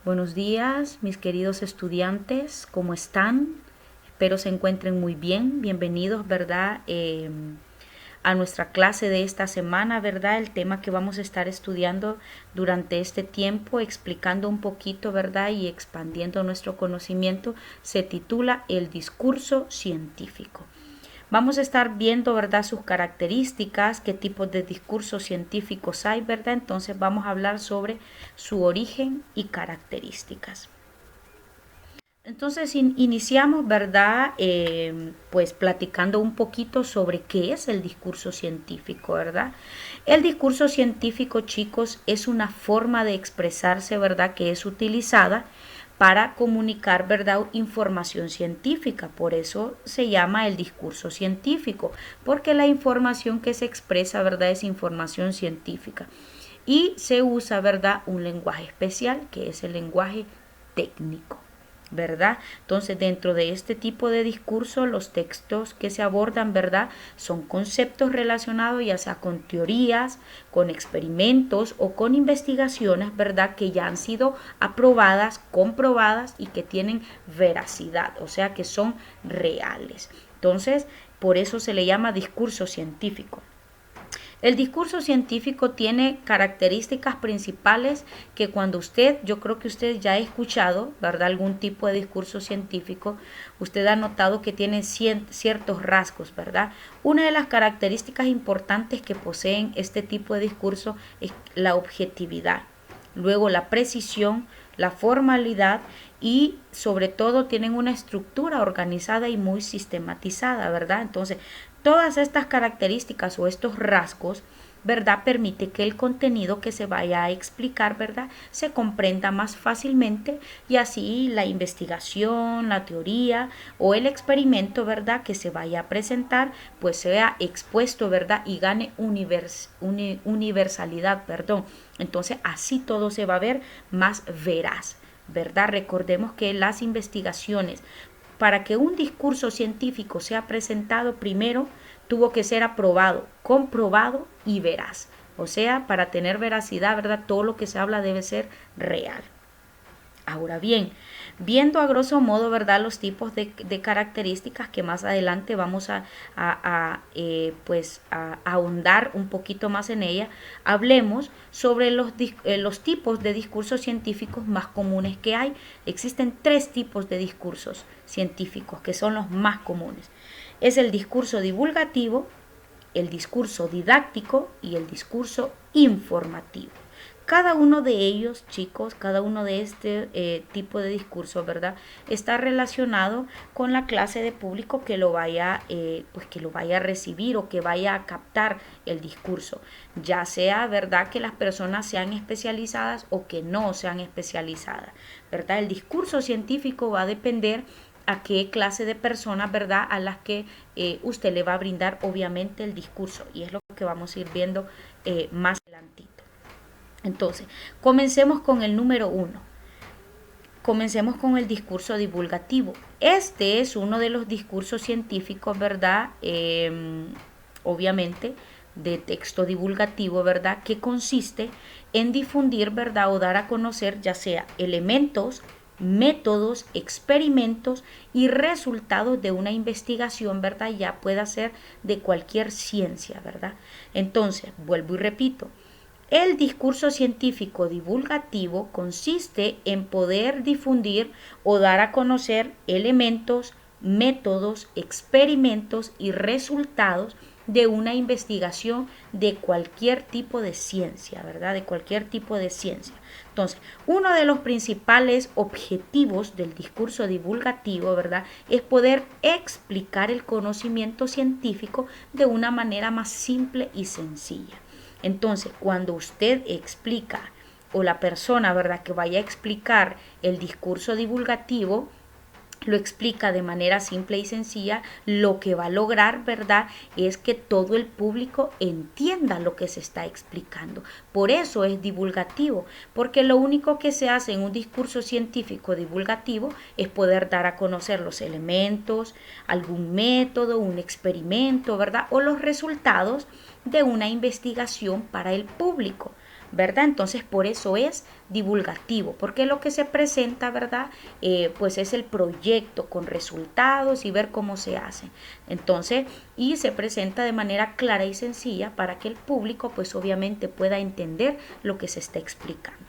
Buenos días, mis queridos estudiantes, ¿cómo están? Espero se encuentren muy bien. Bienvenidos, ¿verdad? A nuestra clase de esta semana, ¿verdad? El tema que vamos a estar estudiando durante este tiempo, explicando un poquito, ¿verdad? Y expandiendo nuestro conocimiento, se titula El discurso científico. Vamos a estar viendo, ¿verdad?, sus características, qué tipos de discursos científicos hay, ¿verdad? Entonces vamos a hablar sobre su origen y características. Entonces iniciamos, ¿verdad? Pues platicando un poquito sobre qué es el discurso científico, ¿verdad? El discurso científico, chicos, es una forma de expresarse, ¿verdad?, que es utilizada para comunicar, ¿verdad?, información científica. Por eso se llama el discurso científico, porque la información que se expresa, ¿verdad?, es información científica. Y se usa, ¿verdad?, un lenguaje especial, que es el lenguaje técnico, ¿verdad? Entonces, dentro de este tipo de discurso, los textos que se abordan, ¿verdad?, son conceptos relacionados ya sea con teorías, con experimentos o con investigaciones, ¿verdad?, que ya han sido aprobadas, comprobadas y que tienen veracidad, o sea, que son reales. Entonces, por eso se le llama discurso científico. El discurso científico tiene características principales que cuando yo creo que usted ya ha escuchado, ¿verdad?, algún tipo de discurso científico, usted ha notado que tiene ciertos rasgos, ¿verdad? Una de las características importantes que poseen este tipo de discurso es la objetividad, luego la precisión, la formalidad y sobre todo tienen una estructura organizada y muy sistematizada, ¿verdad? Entonces, todas estas características o estos rasgos, ¿verdad?, permite que el contenido que se vaya a explicar, ¿verdad?, se comprenda más fácilmente y así la investigación, la teoría o el experimento, ¿verdad?, que se vaya a presentar, pues sea expuesto, ¿verdad?, y gane universalidad, perdón. Entonces, así todo se va a ver más veraz, ¿verdad? Recordemos que las investigaciones, para que un discurso científico sea presentado, primero tuvo que ser aprobado, comprobado y veraz. O sea, para tener veracidad, ¿verdad?, todo lo que se habla debe ser real. Ahora bien, viendo a grosso modo, ¿verdad?, los tipos de características que más adelante vamos pues a ahondar un poquito más en ella, hablemos sobre los tipos de discursos científicos más comunes que hay. Existen tres tipos de discursos científicos que son los más comunes. Es el discurso divulgativo, el discurso didáctico y el discurso informativo. Cada uno de ellos, chicos, cada uno de este tipo de discurso, ¿verdad?, está relacionado con la clase de público que lo vaya, pues que lo vaya a recibir o que vaya a captar el discurso. Ya sea, ¿verdad?, que las personas sean especializadas o que no sean especializadas, ¿verdad? El discurso científico va a depender a qué clase de personas, ¿verdad?, a las que usted le va a brindar obviamente el discurso. Y es lo que vamos a ir viendo más adelantito. Entonces, comencemos con el número 1. Comencemos con el discurso divulgativo. Este es uno de los discursos científicos, ¿verdad? Obviamente, de texto divulgativo, ¿verdad?, que consiste en difundir, ¿verdad?, o dar a conocer ya sea elementos, métodos, experimentos y resultados de una investigación, ¿verdad? Ya pueda ser de cualquier ciencia, ¿verdad? Entonces, vuelvo y repito, el discurso científico divulgativo consiste en poder difundir o dar a conocer elementos, métodos, experimentos y resultados de una investigación de cualquier tipo de ciencia, ¿verdad? De cualquier tipo de ciencia. Entonces, uno de los principales objetivos del discurso divulgativo, ¿verdad?, es poder explicar el conocimiento científico de una manera más simple y sencilla. Entonces, cuando usted explica o la persona, ¿verdad?, que vaya a explicar el discurso divulgativo, lo explica de manera simple y sencilla, lo que va a lograr, ¿verdad?, es que todo el público entienda lo que se está explicando. Por eso es divulgativo, porque lo único que se hace en un discurso científico divulgativo es poder dar a conocer los elementos, algún método, un experimento, ¿verdad?, o los resultados de una investigación para el público. ¿verdad? Entonces por eso es divulgativo, porque lo que se presenta, ¿verdad? Pues es el proyecto con resultados y ver cómo se hace. Entonces, y se presenta de manera clara y sencilla para que el público pues obviamente pueda entender lo que se está explicando.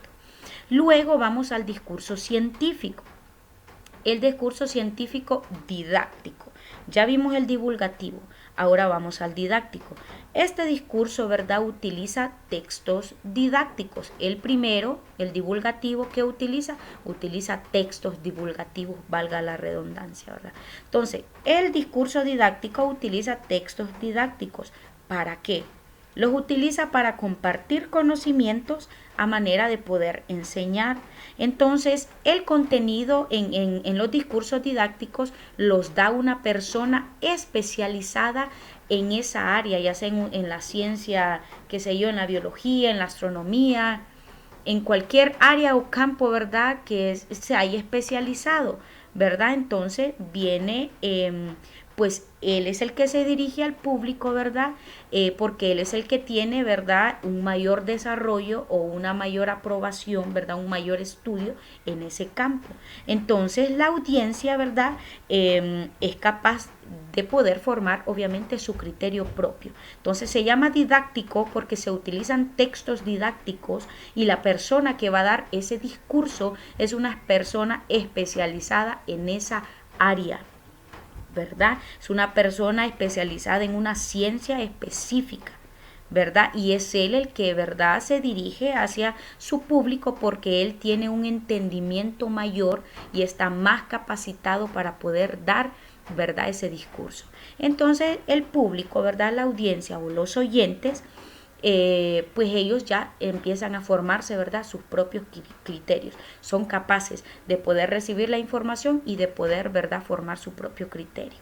Luego vamos al discurso científico. El discurso científico didáctico. Ya vimos el divulgativo, ahora vamos al didáctico. Este discurso, ¿verdad?, utiliza textos didácticos. El primero, el divulgativo, que utiliza textos divulgativos, valga la redundancia, ¿verdad? Entonces, el discurso didáctico utiliza textos didácticos. ¿Para qué? Los utiliza para compartir conocimientos a manera de poder enseñar. Entonces, el contenido en los discursos didácticos los da una persona especializada en esa área, ya sea en la ciencia, qué sé yo, en la biología, en la astronomía, en cualquier área o campo, ¿verdad?, que se haya especializado, ¿verdad? Entonces viene, pues él es el que se dirige al público, ¿verdad? Porque él es el que tiene, ¿verdad?, un mayor desarrollo o una mayor aprobación, ¿verdad?, un mayor estudio en ese campo. Entonces la audiencia, ¿verdad?, es capaz de poder formar obviamente su criterio propio. Entonces se llama didáctico porque se utilizan textos didácticos y la persona que va a dar ese discurso es una persona especializada en esa área, ¿verdad? Es una persona especializada en una ciencia específica, ¿verdad? Y es él el que, ¿verdad?, se dirige hacia su público porque él tiene un entendimiento mayor y está más capacitado para poder dar, ¿verdad?, ese discurso. Entonces el público, ¿verdad?, la audiencia o los oyentes, pues ellos ya empiezan a formarse, ¿verdad?, sus propios criterios. Son capaces de poder recibir la información y de poder, ¿verdad?, formar su propio criterio.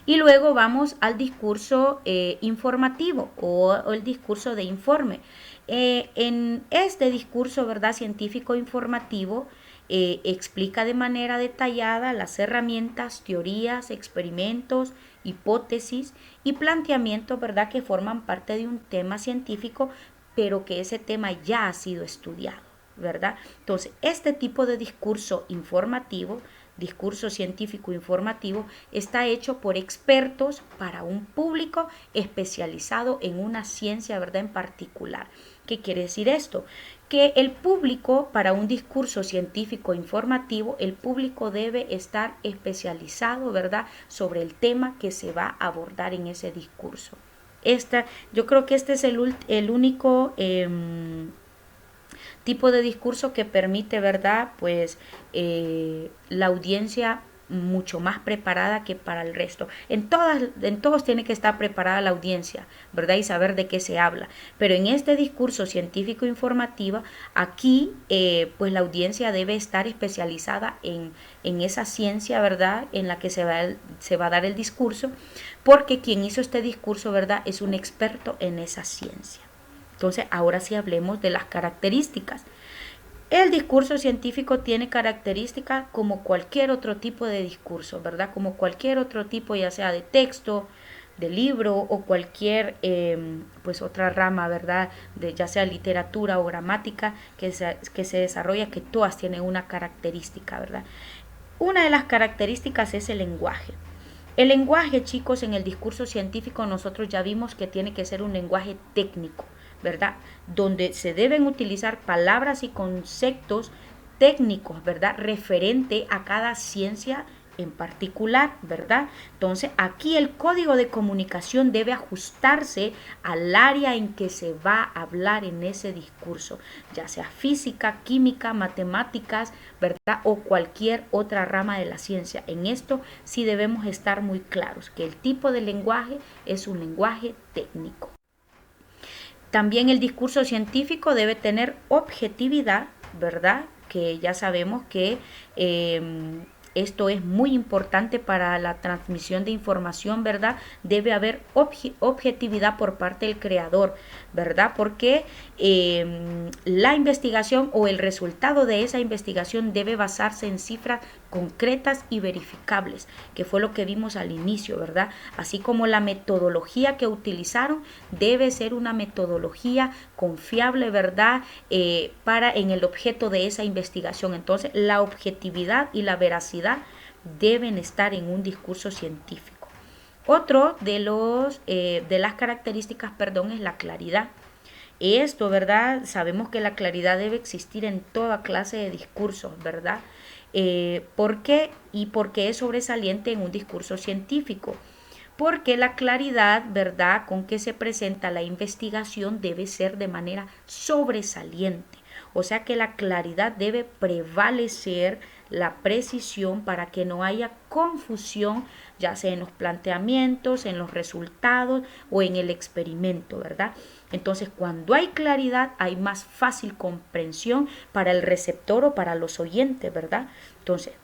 Y luego vamos al discurso informativo o el discurso de informe. En este discurso, ¿verdad?, científico informativo, explica de manera detallada las herramientas, teorías, experimentos, hipótesis y planteamientos, ¿verdad?, que forman parte de un tema científico, pero que ese tema ya ha sido estudiado, ¿verdad? Entonces, este tipo de discurso informativo, discurso científico informativo, está hecho por expertos para un público especializado en una ciencia, ¿verdad?, en particular. ¿Qué quiere decir esto? Que el público, para un discurso científico informativo, el público debe estar especializado, ¿verdad?, sobre el tema que se va a abordar en ese discurso. Yo creo que este es el único tipo de discurso que permite, ¿verdad?, pues la audiencia mucho más preparada que para el resto. En todos tiene que estar preparada la audiencia, ¿verdad?, y saber de qué se habla. Pero en este discurso científico informativo, aquí pues la audiencia debe estar especializada en esa ciencia, ¿verdad?, en la que se va a dar el discurso, porque quien hizo este discurso, ¿verdad?, es un experto en esa ciencia. Entonces, ahora sí hablemos de las características. El discurso científico tiene características como cualquier otro tipo de discurso, ¿verdad? Como cualquier otro tipo, ya sea de texto, de libro o cualquier pues otra rama, ¿verdad?, de ya sea literatura o gramática que se desarrolla, que todas tienen una característica, ¿verdad? Una de las características es el lenguaje. El lenguaje, chicos, en el discurso científico nosotros ya vimos que tiene que ser un lenguaje técnico, ¿verdad?, donde se deben utilizar palabras y conceptos técnicos, ¿verdad?, referente a cada ciencia en particular, ¿verdad? Entonces, aquí el código de comunicación debe ajustarse al área en que se va a hablar en ese discurso, ya sea física, química, matemáticas, ¿verdad?, o cualquier otra rama de la ciencia. En esto sí debemos estar muy claros, que el tipo de lenguaje es un lenguaje técnico. También el discurso científico debe tener objetividad, ¿verdad?, que ya sabemos que esto es muy importante para la transmisión de información, ¿verdad? Debe haber objetividad por parte del creador, ¿verdad? Porque la investigación o el resultado de esa investigación debe basarse en cifras concretas y verificables, que fue lo que vimos al inicio, ¿verdad? Así como la metodología que utilizaron debe ser una metodología confiable, ¿verdad? Para en el objeto de esa investigación. Entonces, la objetividad y la veracidad deben estar en un discurso científico. Otro de las características, es la claridad. Esto, ¿verdad? Sabemos que la claridad debe existir en toda clase de discursos, ¿verdad? ¿Por qué? Y porque es sobresaliente en un discurso científico. Porque la claridad, ¿verdad?, con que se presenta la investigación debe ser de manera sobresaliente. O sea que la claridad debe prevalecer la precisión para que no haya confusión, ya sea en los planteamientos, en los resultados o en el experimento, ¿verdad? Entonces, cuando hay claridad, hay más fácil comprensión para el receptor o para los oyentes, ¿verdad? Entonces,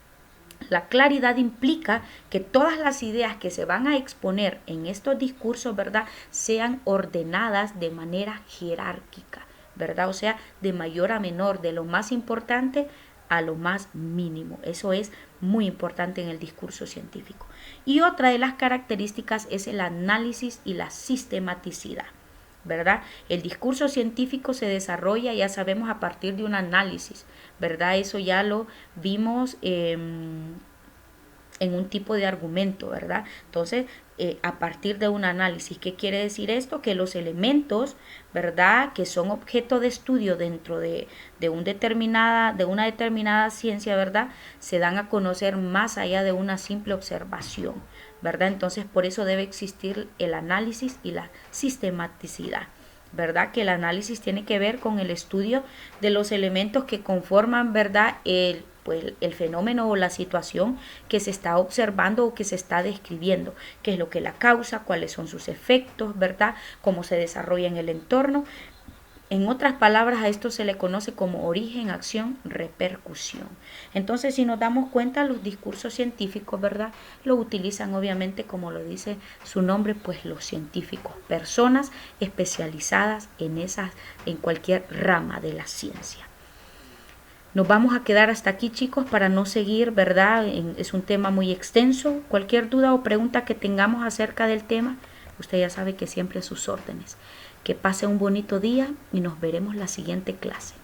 la claridad implica que todas las ideas que se van a exponer en estos discursos, ¿verdad?, sean ordenadas de manera jerárquica, ¿verdad? O sea, de mayor a menor, de lo más importante a lo más mínimo. Eso es muy importante en el discurso científico. Y otra de las características es el análisis y la sistematicidad, ¿verdad? El discurso científico se desarrolla, ya sabemos, a partir de un análisis, ¿verdad? Eso ya lo vimos en un tipo de argumento, ¿verdad? Entonces, a partir de un análisis, ¿qué quiere decir esto? Que los elementos, ¿verdad?, que son objeto de estudio dentro de una determinada ciencia, ¿verdad?, se dan a conocer más allá de una simple observación, ¿verdad? Entonces, por eso debe existir el análisis y la sistematicidad, ¿verdad? Que el análisis tiene que ver con el estudio de los elementos que conforman, ¿verdad?, el fenómeno o la situación que se está observando o que se está describiendo, qué es lo que la causa, cuáles son sus efectos, ¿verdad?, cómo se desarrolla en el entorno. En otras palabras, a esto se le conoce como origen, acción, repercusión. Entonces, si nos damos cuenta, los discursos científicos, ¿verdad?, lo utilizan obviamente, como lo dice su nombre, pues los científicos, personas especializadas en cualquier rama de la ciencia. Nos vamos a quedar hasta aquí, chicos, para no seguir, ¿verdad? Es un tema muy extenso. Cualquier duda o pregunta que tengamos acerca del tema, usted ya sabe que siempre a sus órdenes. Que pase un bonito día y nos veremos la siguiente clase.